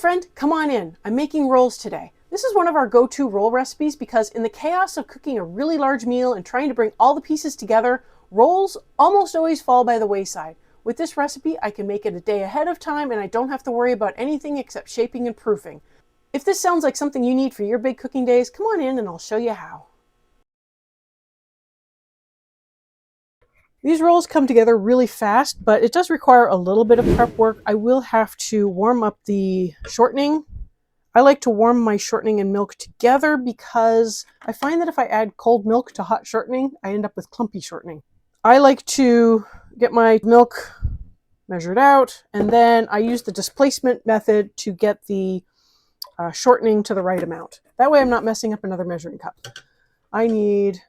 friend, come on in. I'm making rolls today. This is one of our go-to roll recipes because in the chaos of cooking a really large meal and trying to bring all the pieces together, rolls almost always fall by the wayside. With this recipe, I can make it a day ahead of time and I don't have to worry about anything except shaping and proofing. If this sounds like something you need for your big cooking days, come on in and I'll show you how. These rolls come together really fast, but it does require a little bit of prep work. I will have to warm up the shortening. I like to warm my shortening and milk together because I find that if I add cold milk to hot shortening, I end up with clumpy shortening. I like to get my milk measured out, and then I use the displacement method to get the shortening to the right amount. That way I'm not messing up another measuring cup. I need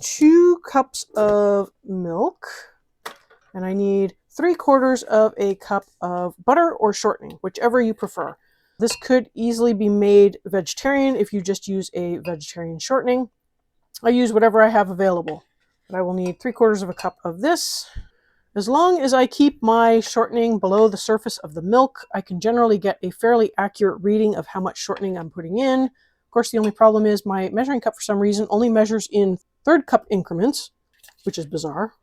2 cups of milk, and I need 3/4 of a cup of butter or shortening, whichever you prefer. This could easily be made vegetarian if you just use a vegetarian shortening. I use whatever I have available, but I will need 3/4 of a cup of this. As long as I keep my shortening below the surface of the milk, I can generally get a fairly accurate reading of how much shortening I'm putting in. Of course, the only problem is my measuring cup for some reason only measures in 1/3 cup increments, which is bizarre.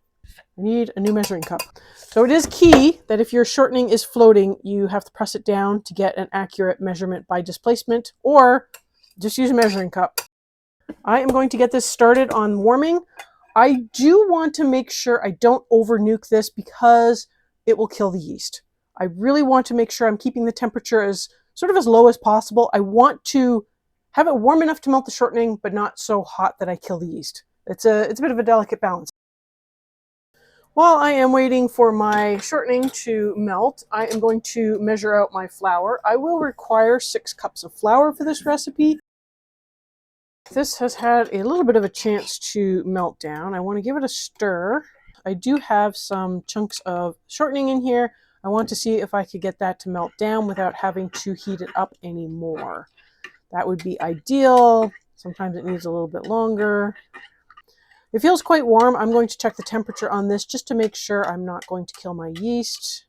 I need a new measuring cup. So it is key that if your shortening is floating, you have to press it down to get an accurate measurement by displacement, or just use a measuring cup. I am going to get this started on warming. I do want to make sure I don't over nuke this because it will kill the yeast. I really want to make sure I'm keeping the temperature as low as possible. I want to have it warm enough to melt the shortening, but not so hot that I kill the yeast. It's a bit of a delicate balance. While I am waiting for my shortening to melt, I am going to measure out my flour. I will require 6 cups of flour for this recipe. This has had a little bit of a chance to melt down. I want to give it a stir. I do have some chunks of shortening in here. I want to see if I could get that to melt down without having to heat it up anymore. That would be ideal. Sometimes it needs a little bit longer. It feels quite warm. I'm going to check the temperature on this just to make sure I'm not going to kill my yeast.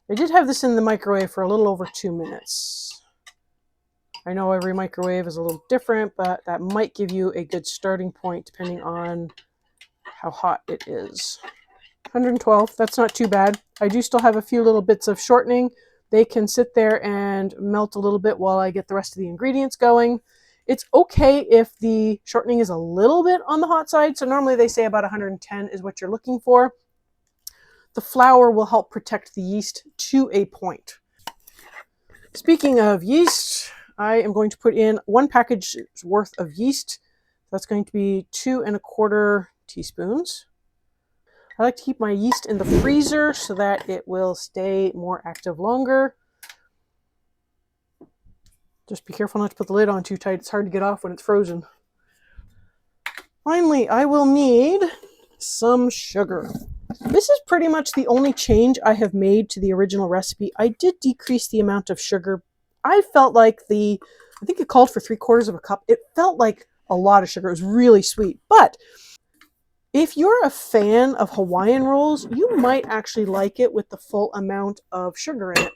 I did have this in the microwave for a little over 2 minutes. I know every microwave is a little different, but that might give you a good starting point depending on how hot it is. 112, that's not too bad. I do still have a few little bits of shortening. They can sit there and melt a little bit while I get the rest of the ingredients going. It's okay if the shortening is a little bit on the hot side. So normally they say about 110 is what you're looking for. The flour will help protect the yeast to a point. Speaking of yeast, I am going to put in 1 package worth of yeast. That's going to be 2 1/4 teaspoons. I like to keep my yeast in the freezer so that it will stay more active longer. Just be careful not to put the lid on too tight. It's hard to get off when it's frozen. Finally, I will need some sugar. This is pretty much the only change I have made to the original recipe. I did decrease the amount of sugar. I felt like I think it called for 3/4 of a cup. It felt like a lot of sugar. It was really sweet. But if you're a fan of Hawaiian rolls, you might actually like it with the full amount of sugar in it.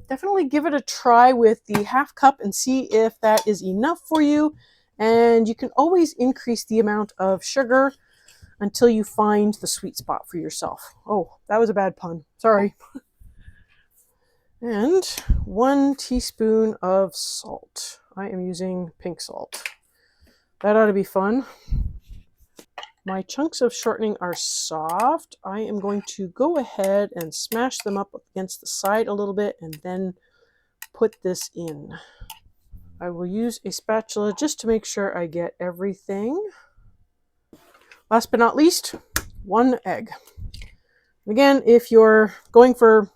Definitely give it a try with the 1/2 cup and see if that is enough for you. And you can always increase the amount of sugar until you find the sweet spot for yourself. Oh, that was a bad pun. Sorry. And 1 teaspoon of salt. I am using pink salt. That ought to be fun. My chunks of shortening are soft. I am going to go ahead and smash them up against the side a little bit and then put this in. I will use a spatula just to make sure I get everything. Last but not least, 1 egg. Again, if you're going for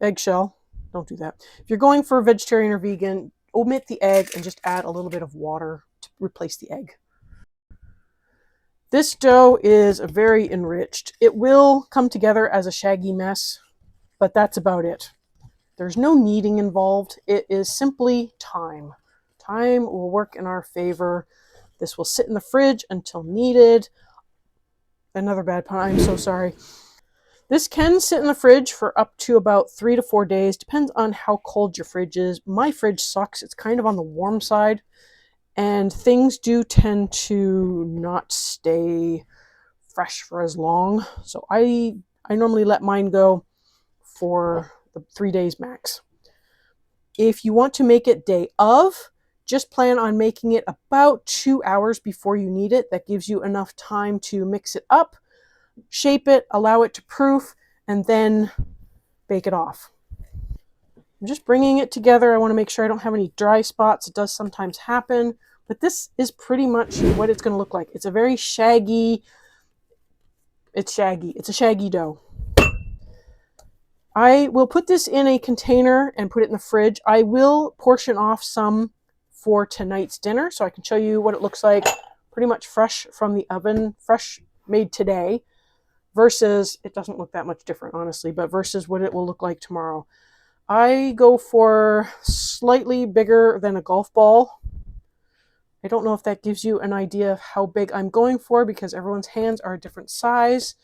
eggshell, don't do that. If you're going for vegetarian or vegan, omit the egg and just add a little bit of water to replace the egg. This dough is very enriched. It will come together as a shaggy mess, but that's about it. There's no kneading involved. It is simply time. Time will work in our favor. This will sit in the fridge until needed. Another bad pun, I'm so sorry. This can sit in the fridge for up to about 3 to 4 days. Depends on how cold your fridge is. My fridge sucks. It's kind of on the warm side. And things do tend to not stay fresh for as long. So I normally let mine go for the 3 days max. If you want to make it day of, just plan on making it about 2 hours before you need it. That gives you enough time to mix it up, shape it, allow it to proof, and then bake it off. I'm just bringing it together. I want to make sure I don't have any dry spots. It does sometimes happen, but this is pretty much what it's going to look like. It's a very shaggy, it's a shaggy dough. I will put this in a container and put it in the fridge. I will portion off some for tonight's dinner so I can show you what it looks like pretty much fresh from the oven, fresh made today, versus, it doesn't look that much different honestly, but versus what it will look like tomorrow. I go for slightly bigger than a golf ball. I don't know if that gives you an idea of how big I'm going for because everyone's hands are a different size.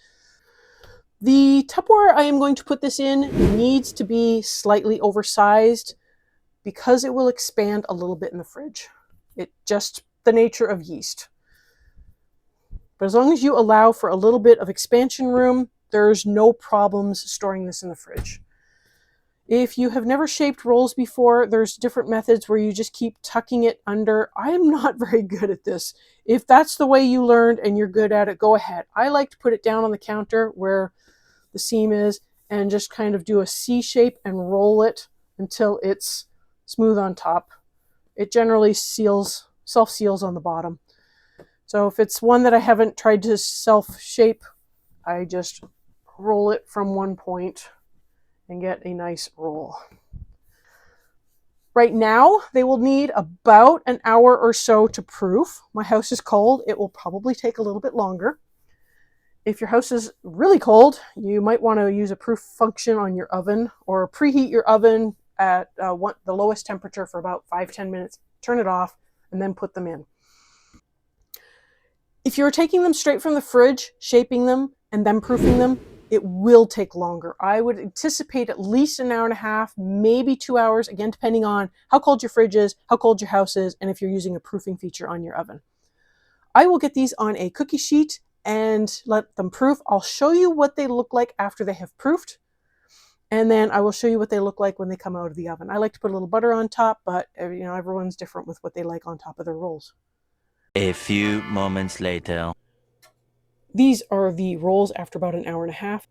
The Tupperware I am going to put this in needs to be slightly oversized because it will expand a little bit in the fridge. It just the nature of yeast. But as long as you allow for a little bit of expansion room, there's no problems storing this in the fridge. If you have never shaped rolls before, there's different methods where you just keep tucking it under. I'm not very good at this. If that's the way you learned and you're good at it, go ahead. I like to put it down on the counter where the seam is and just kind of do a C shape and roll it until it's smooth on top. It generally self-seals on the bottom. So if it's one that I haven't tried to self-shape, I just roll it from one point and get a nice roll. Right now, they will need about an hour or so to proof. My house is cold. It will probably take a little bit longer. If your house is really cold, you might want to use a proof function on your oven or preheat your oven at the lowest temperature for about 5-10 minutes, turn it off, and then put them in. If you're taking them straight from the fridge, shaping them, and then proofing them, it will take longer. I would anticipate at least an hour and a half, maybe 2 hours, again, depending on how cold your fridge is, how cold your house is, and if you're using a proofing feature on your oven. I will get these on a cookie sheet and let them proof. I'll show you what they look like after they have proofed, and then I will show you what they look like when they come out of the oven. I like to put a little butter on top, but everyone's different with what they like on top of their rolls. A few moments later. These are the rolls after about an hour and a half.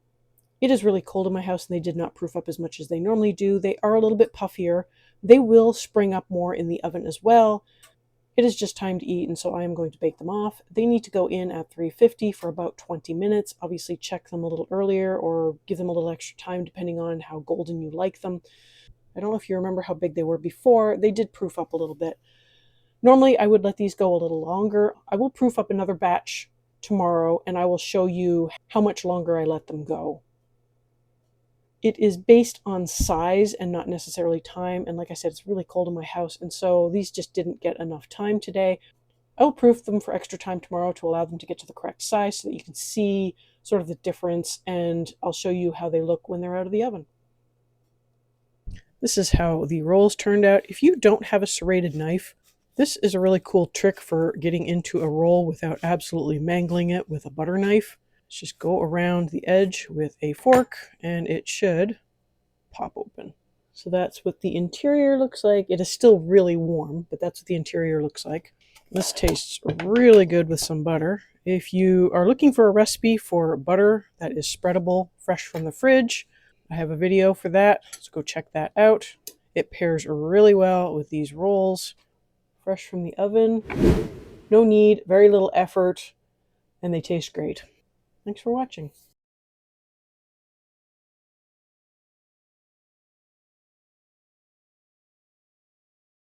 It is really cold in my house and they did not proof up as much as they normally do. They are a little bit puffier. They will spring up more in the oven as well. It is just time to eat, and so I am going to bake them off. They need to go in at 350 for about 20 minutes. Obviously check them a little earlier or give them a little extra time depending on how golden you like them. I don't know if you remember how big they were before. They did proof up a little bit. Normally I would let these go a little longer. I will proof up another batch tomorrow and I will show you how much longer I let them go. It is based on size and not necessarily time. And like I said, it's really cold in my house. And so these just didn't get enough time today. I'll proof them for extra time tomorrow to allow them to get to the correct size so that you can see sort of the difference. And I'll show you how they look when they're out of the oven. This is how the rolls turned out. If you don't have a serrated knife, this is a really cool trick for getting into a roll without absolutely mangling it with a butter knife. Just go around the edge with a fork and it should pop open. So that's what the interior looks like. It is still really warm, but that's what the interior looks like. This tastes really good with some butter. If you are looking for a recipe for butter that is spreadable, fresh from the fridge, I have a video for that, so go check that out. It pairs really well with these rolls, fresh from the oven. No need, very little effort, and they taste great. Thanks for watching.